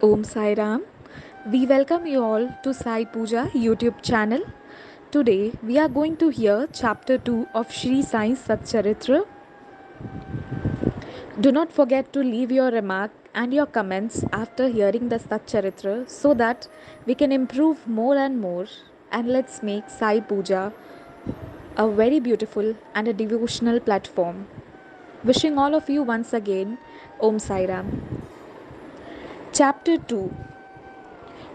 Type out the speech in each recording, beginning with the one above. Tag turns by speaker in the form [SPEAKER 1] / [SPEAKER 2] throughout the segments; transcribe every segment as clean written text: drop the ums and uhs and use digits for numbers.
[SPEAKER 1] Om Sai Ram. We welcome you all to Sai Pooja YouTube channel. Today we are going to hear chapter 2 of Shri Sai's Satcharitra. Do not forget to leave your remark and your comments after hearing the Satcharitra so that we can improve more and more, and let's make Sai Pooja a very beautiful and a devotional platform. Wishing all of you once again Om Sai Ram. Chapter 2.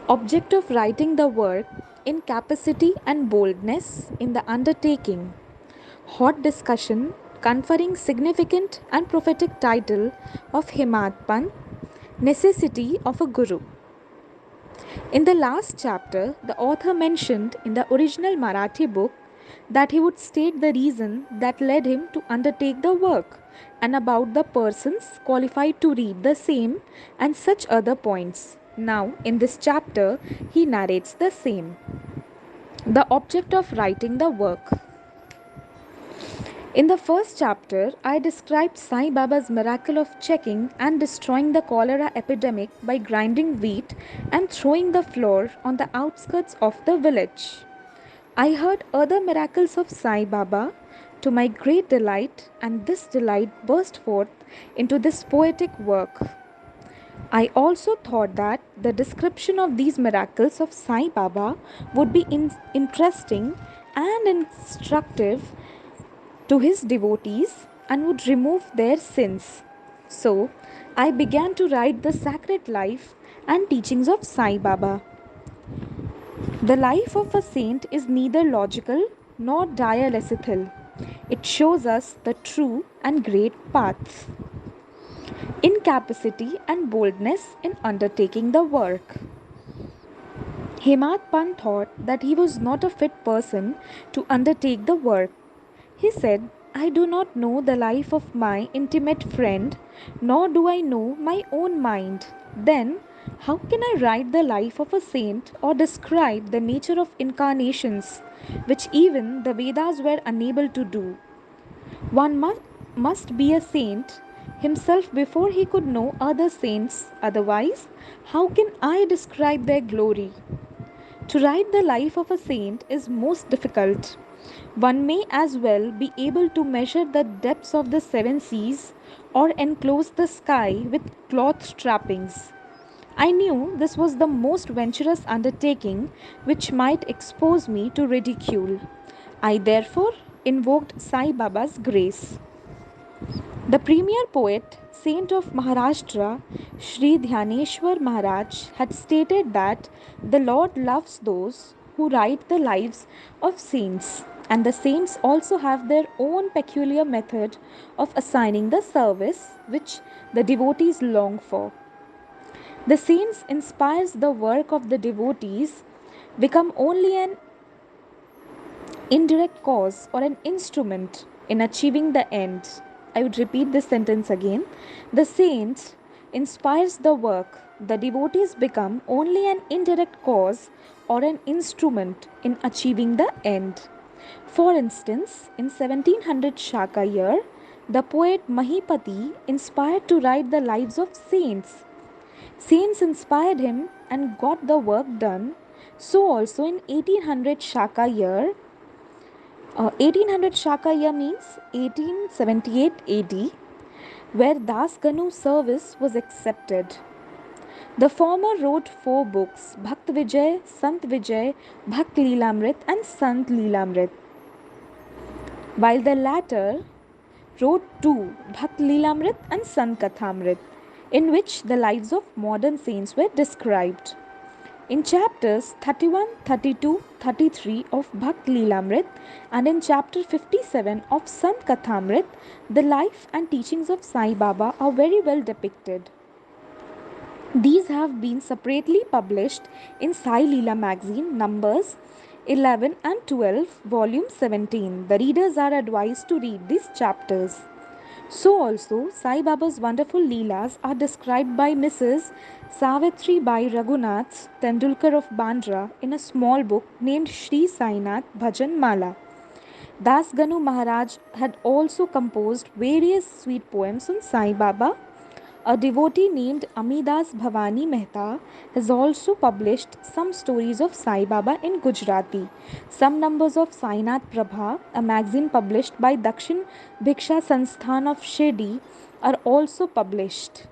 [SPEAKER 1] Object of writing the work in capacity and boldness in the undertaking. Hot discussion conferring significant and prophetic title of Himatpan, necessity of a guru. In the last chapter, the author mentioned in the original Marathi book that he would state the reason that led him to undertake the work and about the persons qualified to read the same and such other points. Now, in this chapter, he narrates the same. The object of writing the work. In the first chapter, I described Sai Baba's miracle of checking and destroying the cholera epidemic by grinding wheat and throwing the flour on the outskirts of the village. I heard other miracles of Sai Baba to my great delight, and this delight burst forth into this poetic work. I also thought that the description of these miracles of Sai Baba would be interesting and instructive to his devotees and would remove their sins. So, I began to write the sacred life and teachings of Sai Baba. The life of a saint is neither logical nor dialectical. It shows us the true and great paths, incapacity and boldness in undertaking the work. Hemat Pan thought that he was not a fit person to undertake the work. He said, I do not know the life of my intimate friend, nor do I know my own mind. Then, how can I write the life of a saint or describe the nature of incarnations, which even the Vedas were unable to do? One must be a saint himself before he could know other saints, otherwise, how can I describe their glory? To write the life of a saint is most difficult. One may as well be able to measure the depths of the seven seas or enclose the sky with cloth trappings. I knew this was the most venturous undertaking which might expose me to ridicule. I therefore invoked Sai Baba's grace. The premier poet, saint of Maharashtra, Sri Dhyaneshwar Maharaj, had stated that the Lord loves those who write the lives of saints, and the saints also have their own peculiar method of assigning the service which the devotees long for. The saints inspires the work of the devotees, become only an indirect cause or an instrument in achieving the end. I would repeat this sentence again. The saint inspires the work. The devotees become only an indirect cause or an instrument in achieving the end. For instance, in 1700 Shaka year, the poet Mahipati inspired to write the lives of saints. Saints inspired him and got the work done. So also in 1800 Shaka year, 1800 Shaka year means 1878 AD, where Das Ganu's service was accepted. The former wrote four books, Bhakt Vijay, Sant Vijay, Bhakt Leelamrit and Sant Leelamrit, while the latter wrote two, Bhakt Leelamrit and Sant Kathamrit, in which the lives of modern saints were described. In chapters 31, 32, 33 of Bhakt Leelamrit and in chapter 57 of Sant Kathamrit, the life and teachings of Sai Baba are very well depicted. These have been separately published in Sai Leela magazine numbers 11 and 12, volume 17. The readers are advised to read these chapters. So also, Sai Baba's wonderful Leelas are described by Mrs. Savitri Bai Raghunath Tendulkar of Bandra in a small book named Sri Sainath Bhajan Mala. Das Ganu Maharaj had also composed various sweet poems on Sai Baba, A devotee named Amidas Bhavani Mehta has also published some stories of Sai Baba in Gujarati. Some numbers of Sainath Prabha, a magazine published by Dakshin Bhiksha Sansthan of Shirdi, are also published.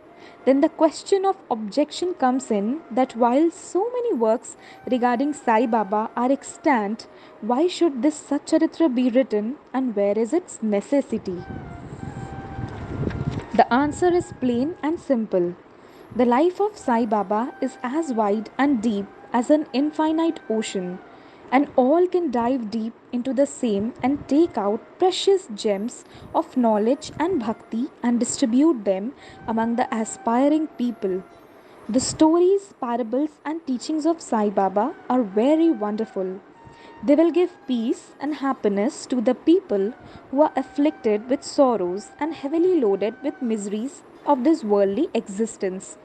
[SPEAKER 1] Then the question of objection comes in that while so many works regarding Sai Baba are extant, why should this satcharitra be written and where is its necessity? The answer is plain and simple. The life of Sai Baba is as wide and deep as an infinite ocean, and all can dive deep into the same and take out precious gems of knowledge and bhakti and distribute them among the aspiring people. The stories, parables, and teachings of Sai Baba are very wonderful. They will give peace and happiness to the people who are afflicted with sorrows and heavily loaded with miseries of this worldly existence,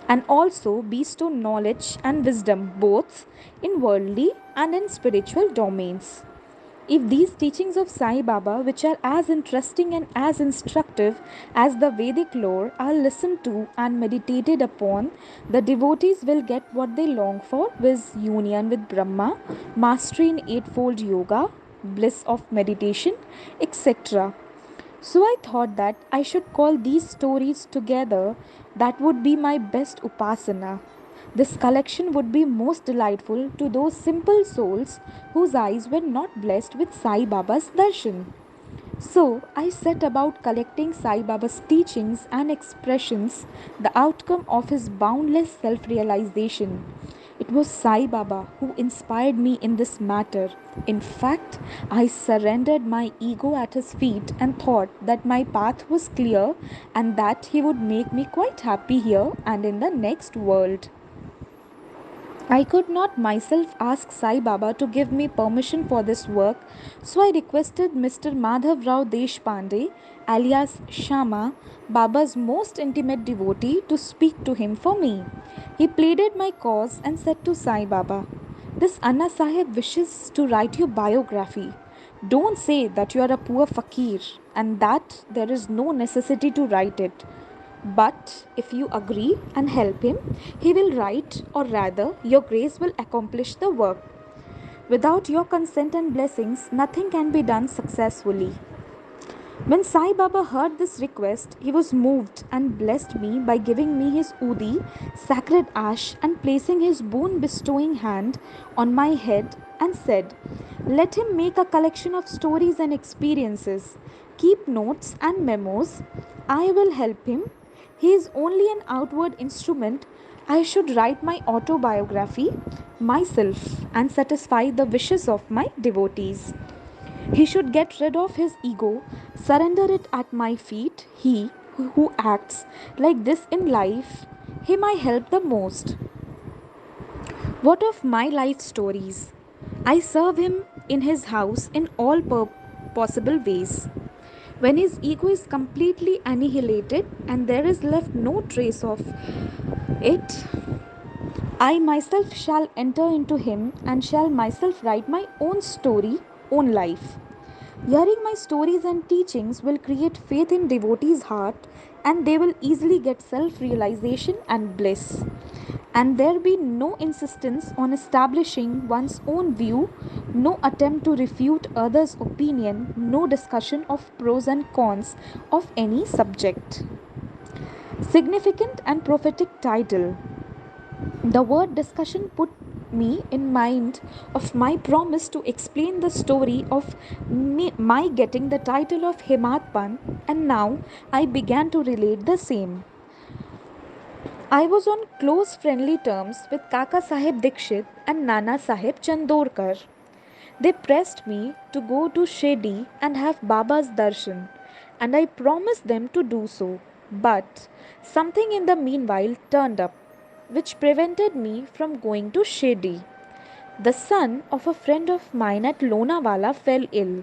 [SPEAKER 1] and also bestow knowledge and wisdom both in worldly and in spiritual domains. If these teachings of Sai Baba, which are as interesting and as instructive as the Vedic lore, are listened to and meditated upon, the devotees will get what they long for, viz. Union with Brahma, mastery in eightfold yoga, bliss of meditation, etc. So I thought that I should call these stories together. That would be my best upasana. This collection would be most delightful to those simple souls whose eyes were not blessed with Sai Baba's darshan. So I set about collecting Sai Baba's teachings and expressions, the outcome of his boundless self realization. It was Sai Baba who inspired me in this matter. In fact, I surrendered my ego at his feet and thought that my path was clear and that he would make me quite happy here and in the next world. I could not myself ask Sai Baba to give me permission for this work, so I requested Mr. Madhav Rao Deshpande, alias Shama, Baba's most intimate devotee, to speak to him for me. He pleaded my cause and said to Sai Baba, "This Anna Sahib wishes to write your biography. Don't say that you are a poor fakir and that there is no necessity to write it. But if you agree and help him, he will write, or rather, your grace will accomplish the work. Without your consent and blessings, nothing can be done successfully." When Sai Baba heard this request, he was moved and blessed me by giving me his udi, sacred ash, and placing his boon bestowing hand on my head and said, "Let him make a collection of stories and experiences. Keep notes and memos. I will help him. He is only an outward instrument. I should write my autobiography myself and satisfy the wishes of my devotees. He should get rid of his ego, surrender it at my feet. He who acts like this in life, him I help the most. What of my life stories? I serve him in his house in all possible ways. When his ego is completely annihilated and there is left no trace of it, I myself shall enter into him and shall myself write my own story, own life. Hearing my stories and teachings will create faith in devotees' heart and they will easily get self-realization and bliss. And there be no insistence on establishing one's own view, no attempt to refute others' opinion, no discussion of pros and cons of any subject. Significant and prophetic title. The word discussion put me in mind of my promise to explain the story of my getting the title of Himatpan, and now I began to relate the same. I was on close friendly terms with Kaka Sahib Dikshit and Nana Sahib Chandorkar. They pressed me to go to Shirdi and have Baba's darshan, and I promised them to do so. But something in the meanwhile turned up, which prevented me from going to Shirdi. The son of a friend of mine at Lonawala fell ill.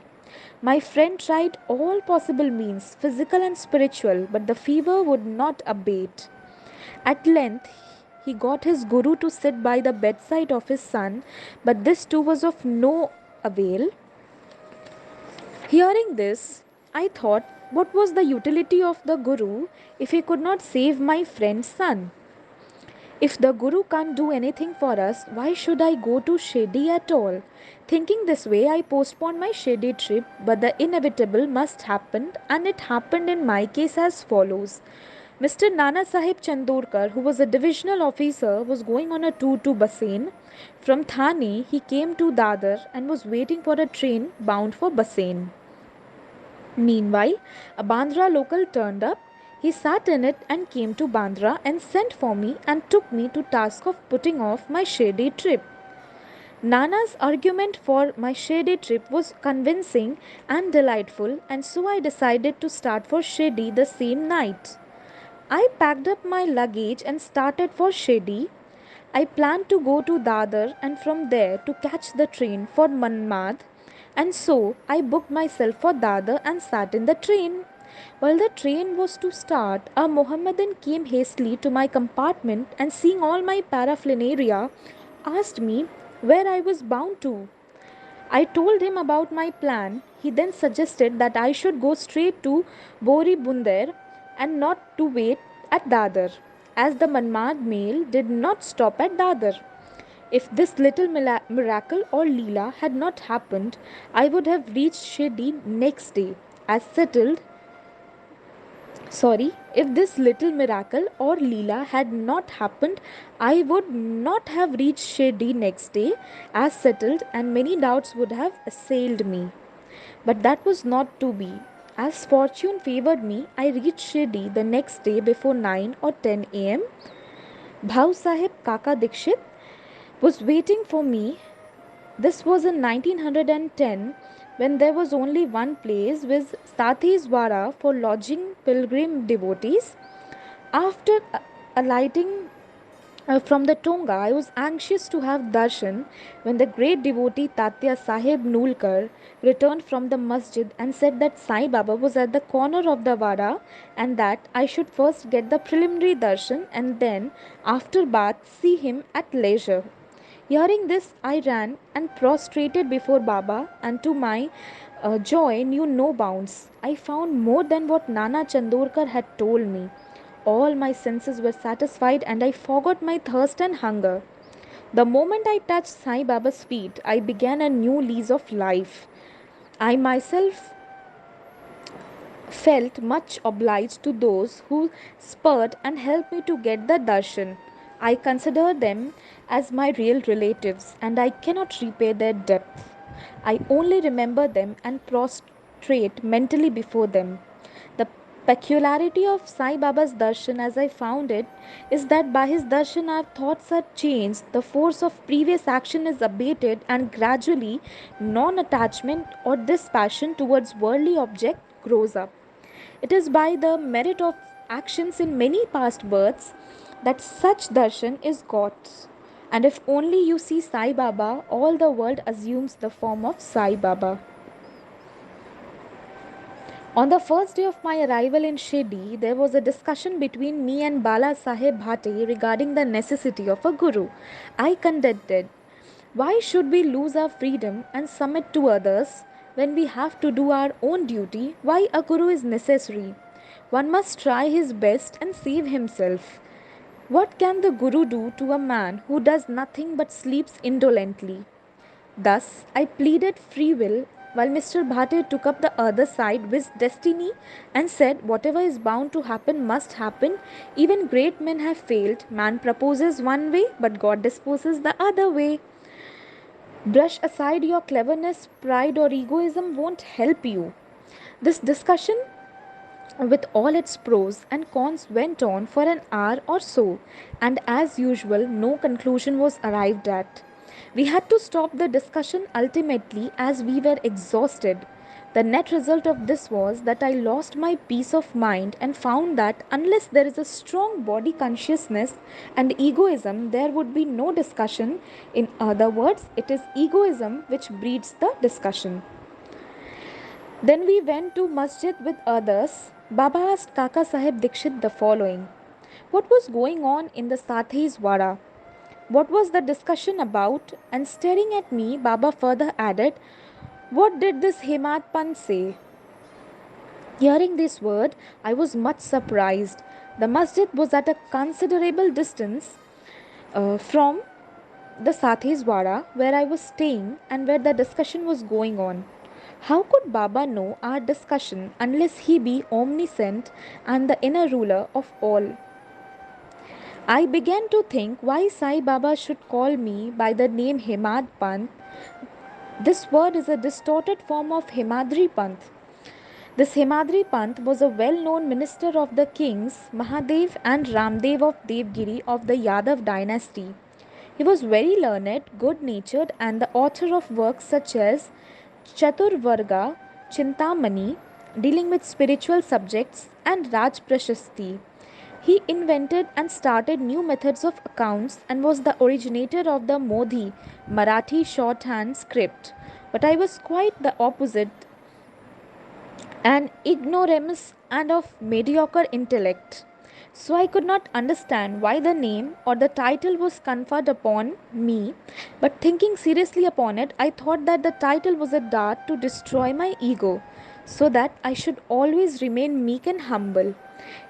[SPEAKER 1] My friend tried all possible means, physical and spiritual, but the fever would not abate. At length, he got his guru to sit by the bedside of his son, but this too was of no avail. Hearing this, I thought What was the utility of the Guru if he could not save my friend's son? If the Guru can't do anything for us, why should I go to Shirdi at all? Thinking this way, I postponed my Shirdi trip, but the inevitable must happen, and it happened in my case as follows. Mr. Nana Sahib Chandorkar, who was a divisional officer, was going on a tour to Bassein. From Thane, he came to Dadar and was waiting for a train bound for Bassein. Meanwhile, a Bandra local turned up. He sat in it and came to Bandra and sent for me and took me to task of putting off my Shirdi trip. Nana's argument for my Shirdi trip was convincing and delightful, and so I decided to start for Shirdi the same night. I packed up my luggage and started for Shirdi. I planned to go to Dadar and from there to catch the train for Manmad, and so I booked myself for Dadar and sat in the train. While the train was to start, a Mohammedan came hastily to my compartment and, seeing all my paraphernalia, asked me where I was bound to. I told him about my plan. He then suggested that I should go straight to Bori Bunder and not to wait at Dadar, as the Manmad mail did not stop at Dadar. If this little miracle or Leela had not happened, I would have reached Shirdi next day, as settled. If this little miracle or Leela had not happened, I would not have reached Shirdi next day, as settled, and many doubts would have assailed me. But that was not to be. As fortune favored me, I reached Shirdi the next day before 9 or 10 am. Bhau Sahib Kaka Dikshit was waiting for me. This was in 1910, when there was only one place with Sathiswara for lodging pilgrim devotees. After alighting from the Tonga, I was anxious to have darshan when the great devotee Tatya Sahib Nulkar returned from the masjid and said that Sai Baba was at the corner of the Vada and that I should first get the preliminary darshan and then, after bath, see him at leisure. Hearing this, I ran and prostrated before Baba, and to my joy knew no bounds. I found more than what Nana Chandorkar had told me. All my senses were satisfied, and I forgot my thirst and hunger. The moment I touched Sai Baba's feet, I began a new lease of life. I myself felt much obliged to those who spurred and helped me to get the darshan. I consider them as my real relatives, and I cannot repay their debt. I only remember them and prostrate mentally before them. The peculiarity of Sai Baba's darshan, as I found it, is that by his darshan our thoughts are changed, the force of previous action is abated, and gradually non attachment or dispassion towards worldly object grows up. It is by the merit of actions in many past births that such darshan is got. And if only you see Sai Baba, all the world assumes the form of Sai Baba. On the first day of my arrival in Shirdi, there was a discussion between me and Bala Sahib Bhate regarding the necessity of a guru. I contended, why should we lose our freedom and submit to others when we have to do our own duty? Why a guru is necessary? One must try his best and save himself. What can the guru do to a man who does nothing but sleeps indolently? Thus, I pleaded free will while Mr. Bhate took up the other side with destiny and said, whatever is bound to happen must happen. Even great men have failed. Man proposes one way, but God disposes the other way. Brush aside your cleverness, pride, or egoism won't help you. This discussion, with all its pros and cons, went on for an hour or so, and as usual, no conclusion was arrived at. We had to stop the discussion ultimately as we were exhausted. The net result of this was that I lost my peace of mind and found that unless there is a strong body consciousness and egoism, there would be no discussion. In other words, it is egoism which breeds the discussion. Then we went to masjid with others. Baba asked Kaka Sahib Dikshit the following: what was going on in the Sathis Wada? What was the discussion about? And staring at me, Baba further added, what did this Hemat Pant say? Hearing this word, I was much surprised. The masjid was at a considerable distance from the Satheswara where I was staying and where the discussion was going on. How could Baba know our discussion unless he be omniscient and the inner ruler of all? I began to think why Sai Baba should call me by the name Hemad Pant. This word is a distorted form of Hemadri Pant. This Hemadri Pant was a well known minister of the kings Mahadev and Ramdev of Devgiri of the Yadav dynasty. He was very learned, good natured, and the author of works such as Chaturvarga, Chintamani, dealing with spiritual subjects, and Raj Prashasti. He invented and started new methods of accounts and was the originator of the Modi Marathi shorthand script. But I was quite the opposite, an ignoramus and of mediocre intellect. So I could not understand why the name or the title was conferred upon me, but thinking seriously upon it, I thought that the title was a dart to destroy my ego, so that I should always remain meek and humble.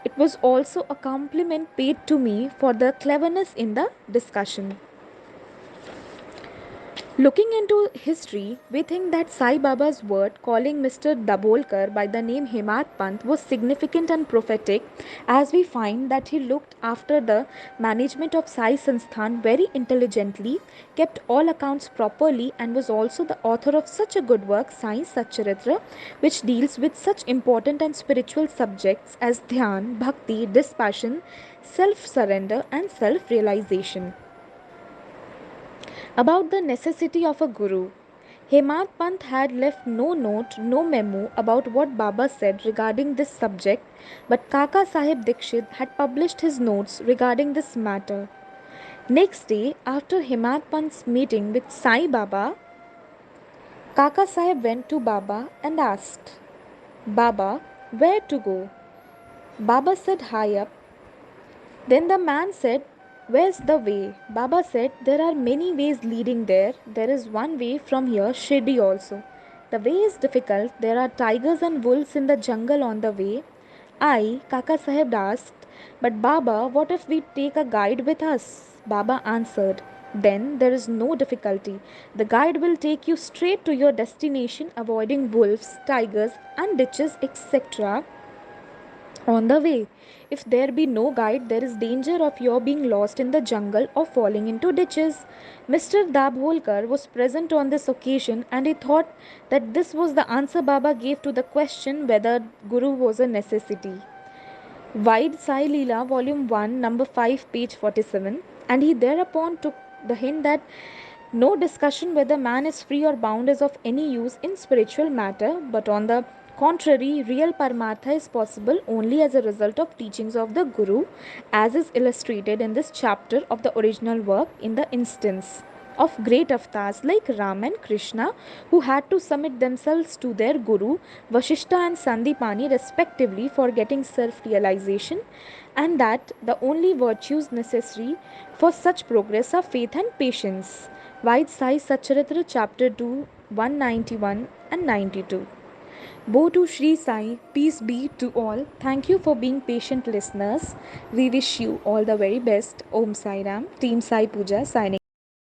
[SPEAKER 1] It was also a compliment paid to me for the cleverness in the discussion. Looking into history, we think that Sai Baba's word calling Mr. Dabolkar by the name Hemad Pant was significant and prophetic, as we find that he looked after the management of Sai Sansthan very intelligently, kept all accounts properly, and was also the author of such a good work, Sai Satcharitra, which deals with such important and spiritual subjects as dhyan, bhakti, dispassion, self surrender, and self realization. About the necessity of a guru. Hemad Pant had left no note, no memo about what Baba said regarding this subject, but Kaka Sahib Dikshit had published his notes regarding this matter. Next day, after Hemad Pant's meeting with Sai Baba, Kaka Sahib went to Baba and asked, Baba, where to go? Baba said, high up. Then the man said, where's the way? Baba said, there are many ways leading there. There is one way from here, Shirdi also. The way is difficult. There are tigers and wolves in the jungle on the way. I, Kaka Sahib asked, but Baba, what if we take a guide with us? Baba answered, then there is no difficulty. The guide will take you straight to your destination, avoiding wolves, tigers, and ditches, etc on the way. If there be no guide, there is danger of your being lost in the jungle or falling into ditches. Mr. Dabholkar was present on this occasion and he thought that this was the answer Baba gave to the question whether Guru was a necessity. Wide Sai Leela, Volume 1, Number 5, page 47, and he thereupon took the hint that no discussion whether man is free or bound is of any use in spiritual matter, but on the contrary, real Paramartha is possible only as a result of teachings of the Guru, as is illustrated in this chapter of the original work in the instance of great avatars like Ram and Krishna, who had to submit themselves to their Guru, Vashishta and Sandipani, respectively, for getting self realization, and that the only virtues necessary for such progress are faith and patience. Vaid Sai Satcharitra, Chapter 2, 191 and 92. Bo to Sri Sai, peace be to all. Thank you for being patient listeners. We wish you all the very best. Om Sai Ram, Team Sai Pooja signing.